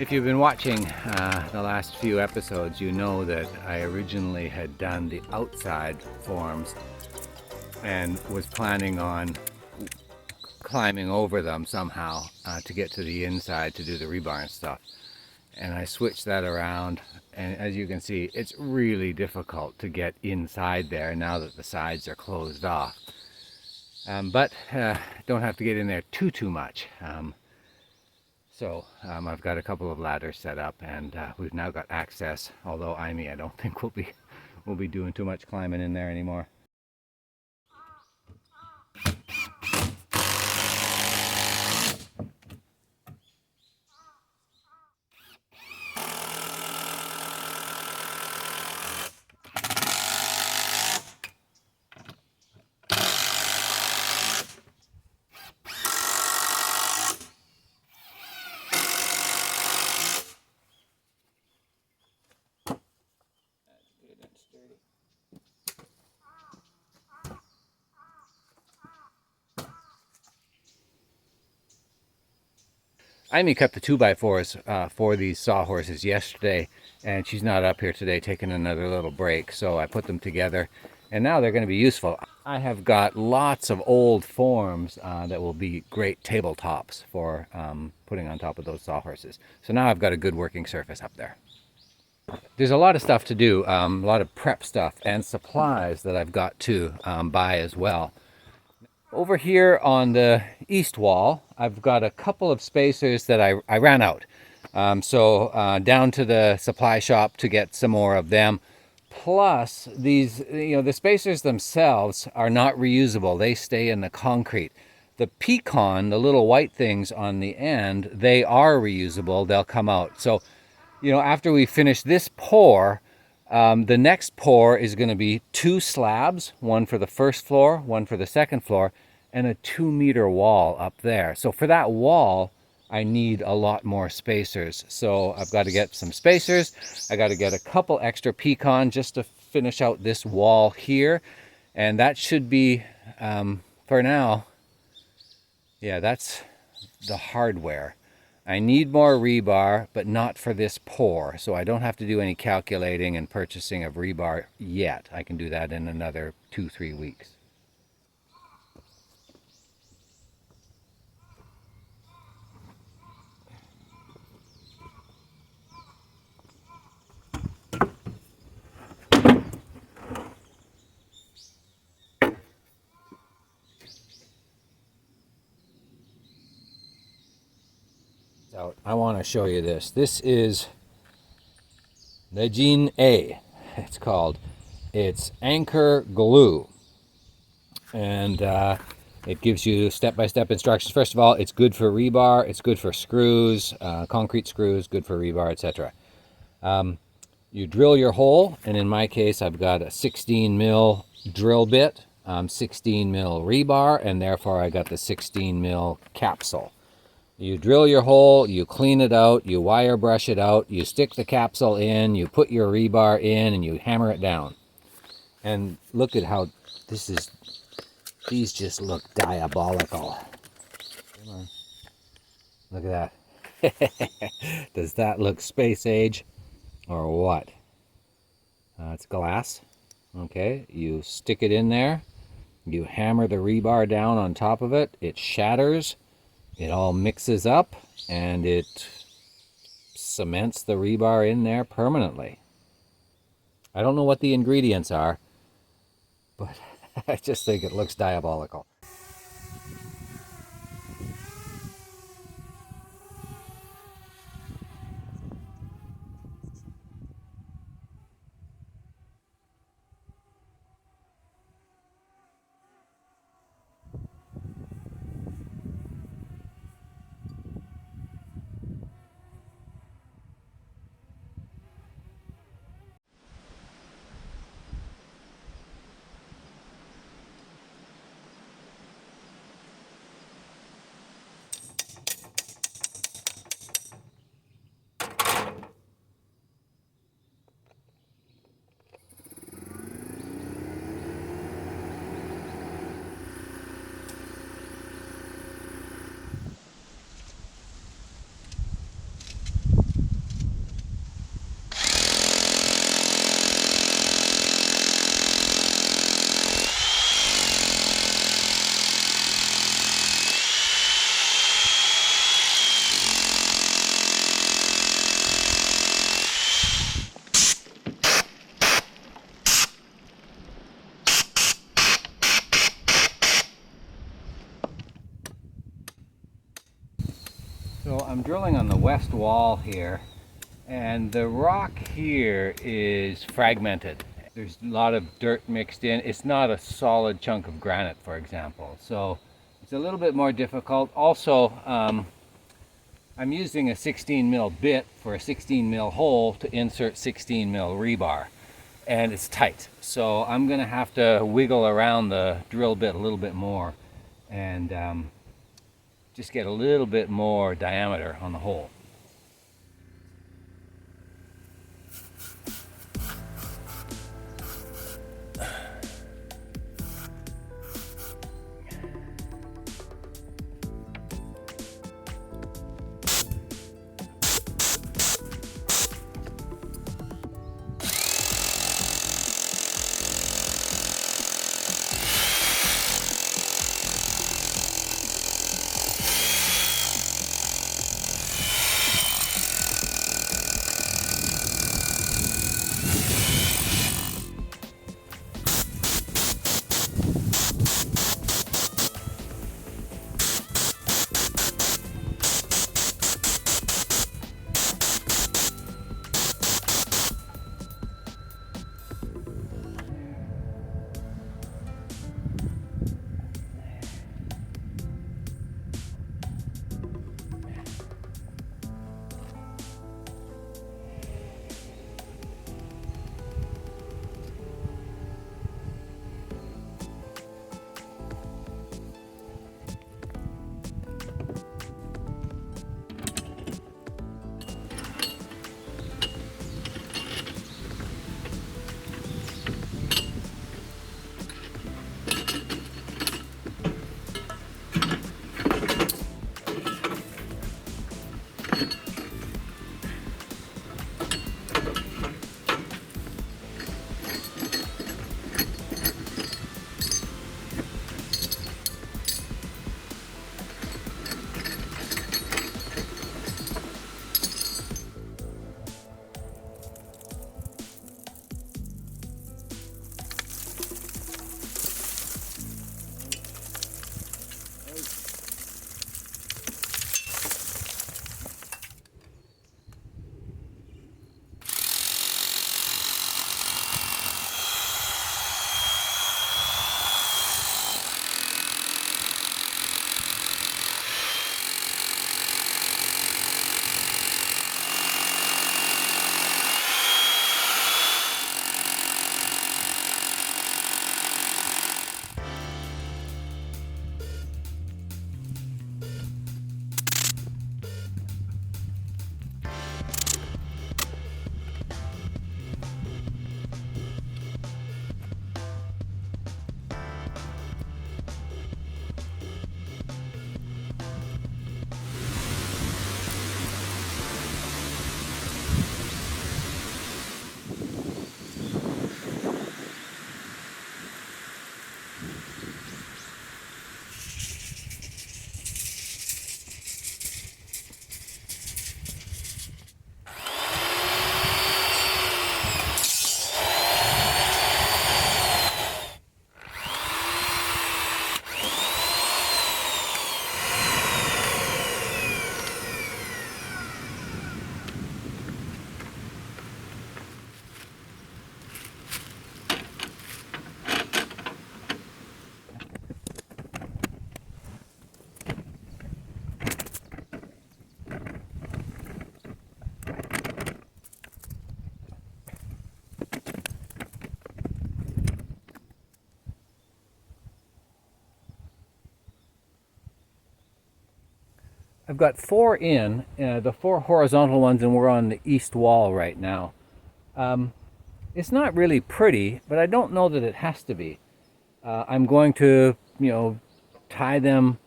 If you've been watching the last few episodes, you know that I originally had done the outside forms and was planning on climbing over them somehow to get to the inside to do the rebar and stuff. And I switched that around, and as you can see, it's really difficult to get inside there now that the sides are closed off. But don't have to get in there too much. So I've got a couple of ladders set up, and we've now got access. Although I don't think we'll be doing too much climbing in there anymore. Amy cut the 2x4s for these sawhorses yesterday, and she's not up here today, taking another little break, so I put them together, and now they're going to be useful. I have got lots of old forms that will be great tabletops for putting on top of those sawhorses. So now I've got a good working surface up there. There's a lot of stuff to do, a lot of prep stuff and supplies that I've got to buy as well. Over here on the east wall, I've got a couple of spacers that I ran out. So down to the supply shop to get some more of them. Plus, these, the spacers themselves are not reusable. They stay in the concrete. The pecan, the little white things on the end, they are reusable. They'll come out. So, after we finish this pour, the next pour is going to be 2 slabs, one for the first floor, one for the second floor, and a 2-meter wall up there. So for that wall, I need a lot more spacers. So I've got to get some spacers. I got to get a couple extra pecan just to finish out this wall here. And that should be, for now, yeah, that's the hardware. I need more rebar, but not for this pour, so I don't have to do any calculating and purchasing of rebar yet. I can do that in another 2-3 weeks. So I want to show you this. This is Ridin A. It's called. It's anchor glue, and it gives you step-by-step instructions. First of all, it's good for rebar. It's good for screws, concrete screws. Good for rebar, etc. You drill your hole, and in my case, I've got a 16 mil drill bit, 16 mil rebar, and therefore I got the 16 mil capsule. You drill your hole, you clean it out, you wire brush it out, you stick the capsule in, you put your rebar in, and you hammer it down. And look at how these just look diabolical. Come on. Look at that. Does that look space age or what? It's glass. Okay, you stick it in there, you hammer the rebar down on top of it, it shatters. It all mixes up, and it cements the rebar in there permanently. I don't know what the ingredients are, but I just think it looks diabolical. So I'm drilling on the west wall here, and the rock here is fragmented. There's a lot of dirt mixed in. It's not a solid chunk of granite, for example. So it's a little bit more difficult. Also, I'm using a 16 mil bit for a 16 mil hole to insert 16 mil rebar, and it's tight. So I'm gonna have to wiggle around the drill bit a little bit more and just get a little bit more diameter on the hole. I've got 4 in, the 4 horizontal ones, and we're on the east wall right now. It's not really pretty, but I don't know that it has to be. I'm going to, tie them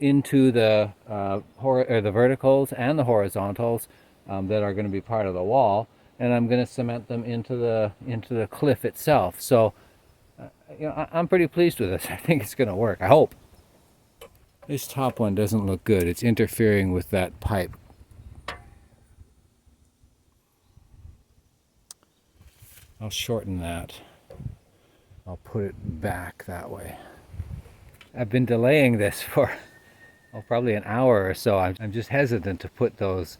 into the the verticals and the horizontals that are going to be part of the wall, and I'm going to cement them into the cliff itself. So, I'm pretty pleased with this. I think it's going to work. I hope. This top one doesn't look good. It's interfering with that pipe. I'll shorten that. I'll put it back that way. I've been delaying this for oh, probably an hour or so. I'm just hesitant to put those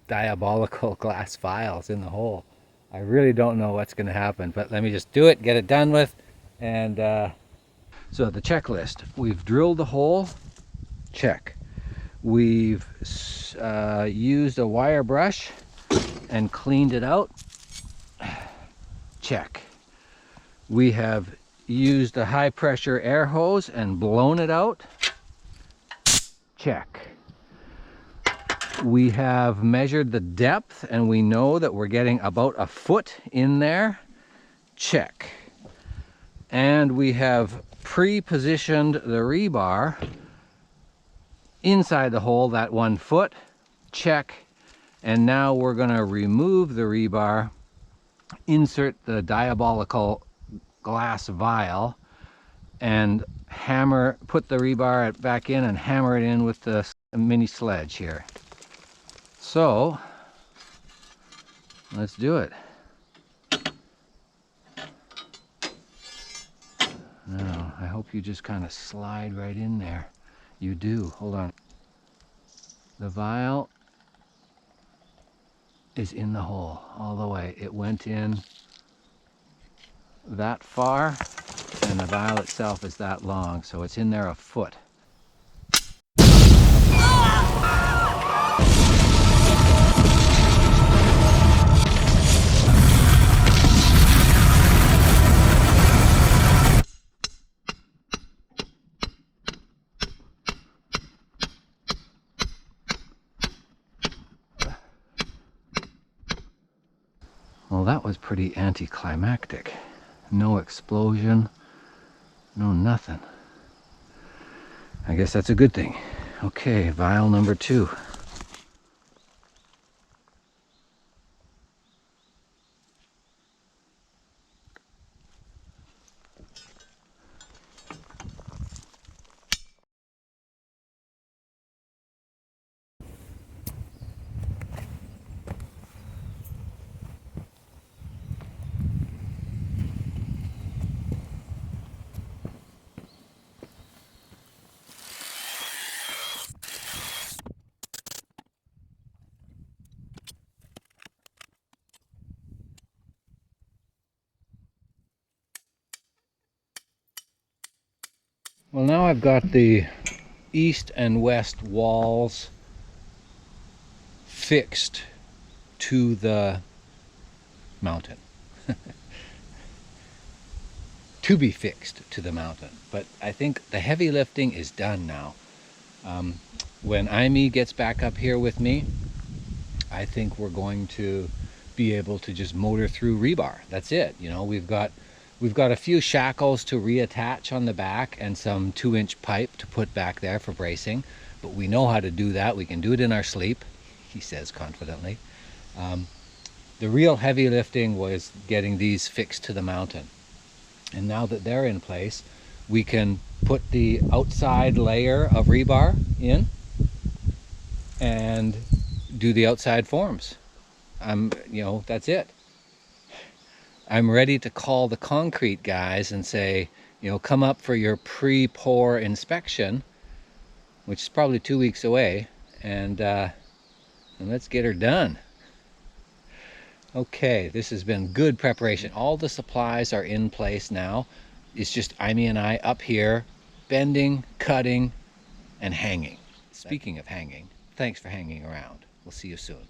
diabolical glass vials in the hole. I really don't know what's going to happen, but let me just do it, get it done with. And so the checklist: we've drilled the hole, check. We've used a wire brush and cleaned it out, check. We have used a high pressure air hose and blown it out, check. We have measured the depth and we know that we're getting about a foot in there, check. And we have pre-positioned the rebar inside the hole, that 1 foot, check. And now we're going to remove the rebar, insert the diabolical glass vial, and put the rebar back in and hammer it in with the mini sledge here. So let's do it. Now, I hope you just kind of slide right in there. You do. Hold on. The vial is in the hole all the way. It went in that far, and the vial itself is that long, so it's in there a foot. Well, that was pretty anticlimactic. No explosion, no nothing. I guess that's a good thing. Okay, vial number 2. Well, now I've got the east and west walls fixed to the mountain. To be fixed to the mountain. But I think the heavy lifting is done now. When Imi gets back up here with me, I think we're going to be able to just motor through rebar. That's it. You know, we've got a few shackles to reattach on the back and some 2-inch pipe to put back there for bracing, but we know how to do that. We can do it in our sleep, he says confidently. The real heavy lifting was getting these fixed to the mountain. And now that they're in place, we can put the outside layer of rebar in and do the outside forms. You know, that's it. I'm ready to call the concrete guys and say, you know, come up for your pre-pour inspection, which is probably 2 weeks away, and let's get her done. Okay, this has been good preparation. All the supplies are in place now. It's just Imi and I up here, bending, cutting, and hanging. Speaking of hanging, thanks for hanging around. We'll see you soon.